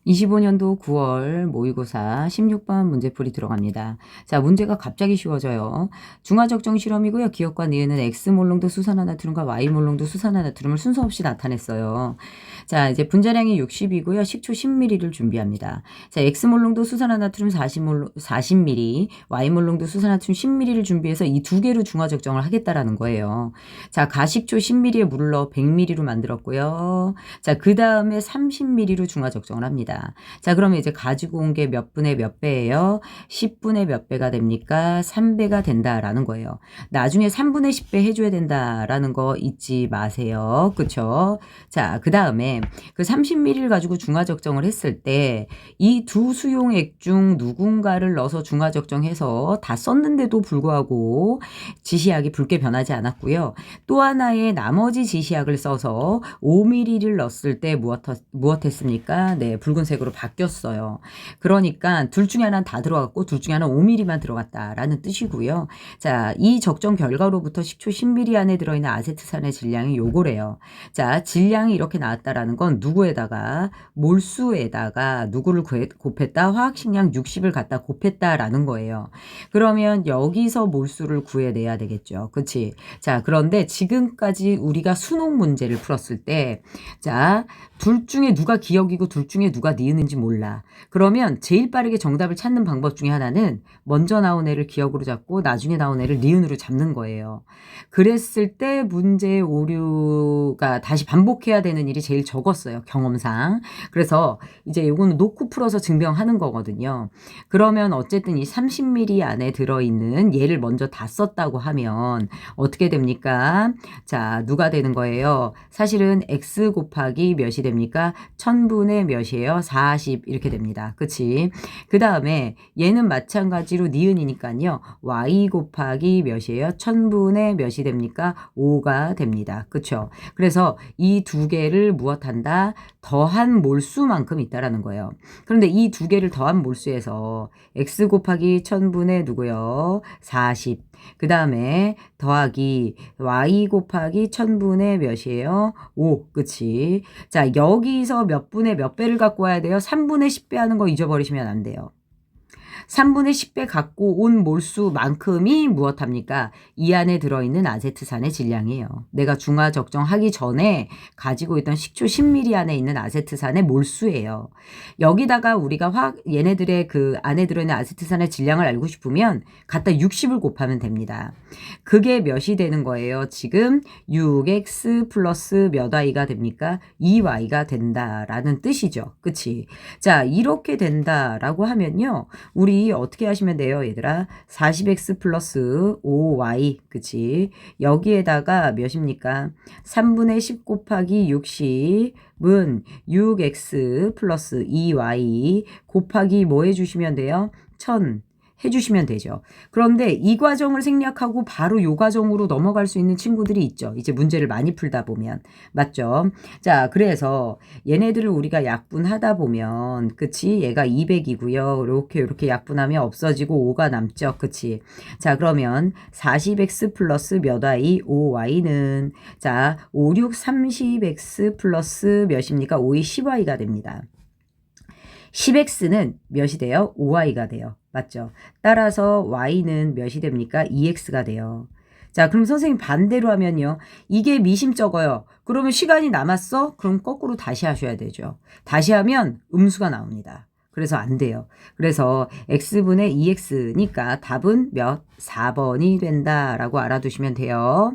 25년도 9월 모의고사 16번 문제풀이 들어갑니다. 자, 문제가 갑자기 쉬워져요. 중화적정 실험이고요. 기억과 니은은 X몰롱도 수산화나트륨과 Y몰롱도 수산화나트륨을 순서 없이 나타냈어요. 자, 이제 분자량이 60이고요. 식초 10ml를 준비합니다. 자, X몰롱도 수산화나트륨 40ml, Y몰롱도 수산화나트륨 10ml를 준비해서 이 두 개로 중화적정을 하겠다라는 거예요. 자, 가식초 10ml에 물을 넣어 100ml로 만들었고요. 자, 그 다음에 30ml로 중화적정을 합니다. 자, 그러면 이제 가지고 온 게 몇 분의 몇 배예요? 10분의 몇 배가 됩니까? 3배가 된다라는 거예요. 나중에 3분의 10배 해줘야 된다라는 거 잊지 마세요. 그쵸? 자, 그 다음에 그 30ml를 가지고 중화적정을 했을 때 이 두 수용액 중 누군가를 넣어서 중화적정해서 다 썼는데도 불구하고 지시약이 붉게 변하지 않았고요. 또 하나의 나머지 지시약을 써서 5ml를 넣었을 때 무엇 했습니까? 네, 붉은색으로 바뀌었어요. 그러니까 둘 중에 하나는 다 들어갔고 둘 중에 하나는 5ml만 들어갔다라는 뜻이고요. 자, 이 적정 결과로부터 식초 10ml 안에 들어있는 아세트산의 질량이 요거래요. 자, 질량이 이렇게 나왔다라는 건 누구에다가 몰수에다가 누구를 곱했다? 화학식량 60을 갖다 곱했다라는 거예요. 그러면 여기서 몰수를 구해내야 되겠죠. 그치? 자, 그런데 지금까지 우리가 수능 문제를 풀었을 때 자, 둘 중에 누가 기억이고 둘 중에 누가 니은인지 몰라. 그러면 제일 빠르게 정답을 찾는 방법 중에 하나는 먼저 나온 애를 기억으로 잡고 나중에 나온 애를 니은으로 잡는 거예요. 그랬을 때 문제의 오류가 다시 반복해야 되는 일이 제일 적었어요. 경험상. 그래서 이제 이거는 놓고 풀어서 증명하는 거거든요. 그러면 어쨌든 이 30ml 안에 들어있는 얘를 먼저 다 썼다고 하면 어떻게 됩니까? 자, 누가 되는 거예요? 사실은 x 곱하기 몇이 됩니까? 1000분의 몇이에요? 40 이렇게 됩니다. 그치? 그 다음에 얘는 마찬가지로 니은이니까요. y 곱하기 몇이에요? 1000분의 몇이 됩니까? 5가 됩니다. 그쵸? 그래서 이 두 개를 무엇한다? 더한 몰수만큼 있다라는 거예요. 그런데 이 두 개를 더한 몰수에서 x 곱하기 1000분의 누구요? 40. 그 다음에 더하기 y 곱하기 1000분의 몇이에요? 5. 그치? 자, 여기서 몇 분의 몇 배를 갖고 와야 돼요? 3분의 10배 하는 거 잊어버리시면 안 돼요. 3분의 10배 갖고 온 몰수만큼이 무엇합니까? 이 안에 들어있는 아세트산의 질량이에요. 내가 중화 적정하기 전에 가지고 있던 식초 10ml 안에 있는 아세트산의 몰수예요. 여기다가 우리가 얘네들의 그 안에 들어있는 아세트산의 질량을 알고 싶으면 갖다 60을 곱하면 됩니다. 그게 몇이 되는 거예요? 지금 6x 플러스 몇 y가 됩니까? 2y가 된다라는 뜻이죠. 그치? 자, 이렇게 된다라고 하면요. 우리 어떻게 하시면 돼요, 얘들아? 40x 플러스 5y, 그치? 여기에다가 몇입니까? 3분의 10 곱하기 60은 6x 플러스 2y 곱하기 뭐 해주시면 돼요? 1000 해주시면 되죠. 그런데 이 과정을 생략하고 바로 요 과정으로 넘어갈 수 있는 친구들이 있죠. 이제 문제를 많이 풀다 보면. 맞죠? 자, 그래서 얘네들을 우리가 약분하다 보면 그치? 얘가 200이고요. 이렇게 약분하면 없어지고 5가 남죠. 그치? 자, 그러면 40x 플러스 몇 y? 5y는 자, 5, 6, 30x 플러스 몇입니까? 5이 10y가 됩니다. 10x는 몇이 돼요? 5y가 돼요. 맞죠? 따라서 y는 몇이 됩니까? 2x가 돼요. 자, 그럼 선생님 반대로 하면요. 이게 미심쩍어요. 그러면 시간이 남았어? 그럼 거꾸로 다시 하셔야 되죠. 다시 하면 음수가 나옵니다. 그래서 안 돼요. 그래서 x분의 2x니까 답은 몇? 4번이 된다라고 알아두시면 돼요.